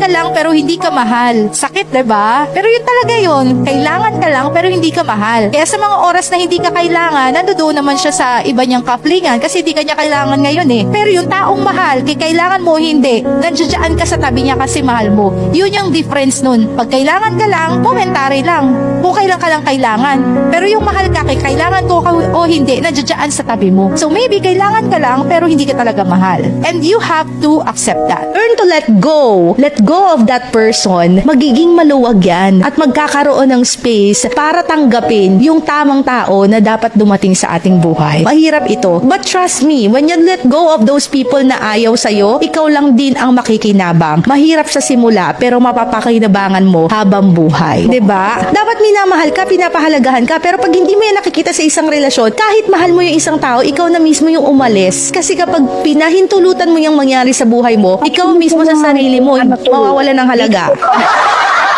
ka lang pero hindi ka mahal. Sakit, diba? Pero yun talaga yun. Kailangan ka lang pero hindi ka mahal. Kaya sa mga oras na hindi ka kailangan, nandoon naman siya sa iba niyang kaplingan kasi hindi ka niya kailangan ngayon eh. Pero yung taong mahal, kailangan mo, hindi. Nandiyan ka sa tabi niya kasi mahal mo. Yun yung difference nun. Pag kailangan ka lang, momentary lang. Kung kailan ka lang kailangan. Pero yung mahal ka, kailangan ko o hindi, nandiyan sa tabi mo. So maybe kailangan ka lang pero hindi ka talaga mahal. And you have to accept that. Learn to let go. Let go of that person. Magiging maluwag yan at magkakaroon ng space para tanggapin yung tamang tao na dapat dumating sa ating buhay. Mahirap ito. But trust me, when you let go of those people na ayaw sa'yo, ikaw lang din ang makikinabang. Mahirap sa simula pero mapapakinabangan mo habang buhay. 'Di ba? Dapat minamahal ka, pinapahalagahan ka, pero pag hindi mo yan nakikita sa isang relasyon, kahit mahal mo yung isang tao, ikaw na mismo yung umalis. Kasi kapag pinahintulutan mo yung mangyari sa buhay mo, ikaw mismo sa sarili mo, mawawala ng halaga.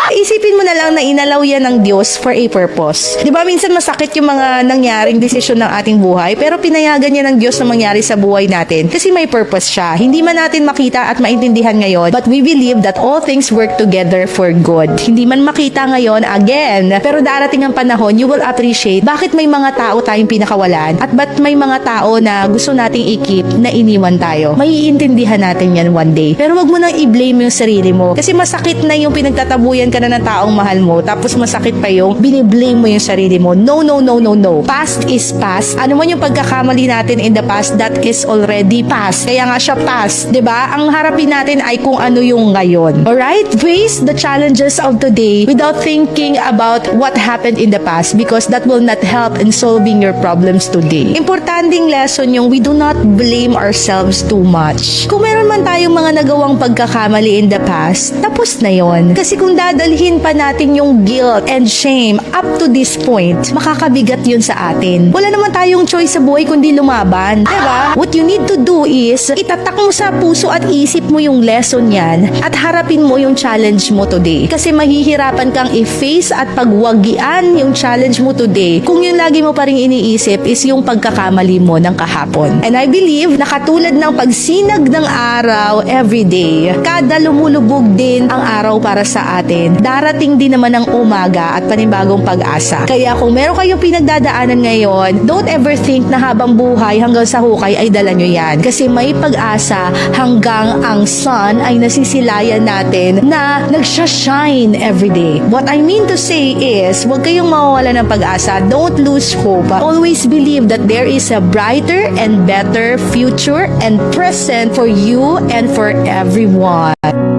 Isipin mo na lang na inalaw yan ng Diyos for a purpose. Di ba minsan masakit yung mga nangyaring desisyon ng ating buhay, pero pinayagan niya ng Diyos na mangyari sa buhay natin kasi may purpose siya. Hindi man natin makita at maintindihan ngayon, but we believe that all things work together for good. Hindi man makita ngayon, again, pero darating ang panahon, you will appreciate bakit may mga tao tayong pinakawalan at ba't may mga tao na gusto nating i-keep na iniwan tayo. Maiintindihan natin yan one day. Pero wag mo nang i-blame yung sarili mo kasi masakit na yung pinagtatabuyan ka na ng taong mahal mo, tapos masakit pa yung biniblame mo yung sarili mo. No, no, no, no, no. Past is past. Ano man yung pagkakamali natin in the past, that is already past. Kaya nga siya past. 'Di ba? Ang harapin natin ay kung ano yung ngayon. Alright? Face the challenges of today without thinking about what happened in the past because that will not help in solving your problems today. Importanteng lesson yung we do not blame ourselves too much. Kung meron man tayong mga nagawang pagkakamali in the past, tapos na yon. Kasi kung dadalhin pa natin yung guilt and shame up to this point, makakabigat yun sa atin. Wala naman tayong choice sa buhay kundi lumaban. Diba? What you need to do is, itatak mo sa puso at isip mo yung lesson yan at harapin mo yung challenge mo today. Kasi mahihirapan kang i-face at pagwagian yung challenge mo today kung yung lagi mo pa rin iniisip is yung pagkakamali mo ng kahapon. And I believe na katulad ng pagsinag ng araw everyday, kada lumulubog din ang araw para sa atin, darating din naman ang umaga at panibagong pag-asa. Kaya kung meron kayong pinagdadaanan ngayon, don't ever think na habang buhay hanggang sa hukay ay dala nyo yan. Kasi may pag-asa hanggang ang sun ay nasisilayan natin na nagsha-shine everyday. What I mean to say is, huwag kayong mawawala ng pag-asa. Don't lose hope. Always believe that there is a brighter and better future and present for you and for everyone.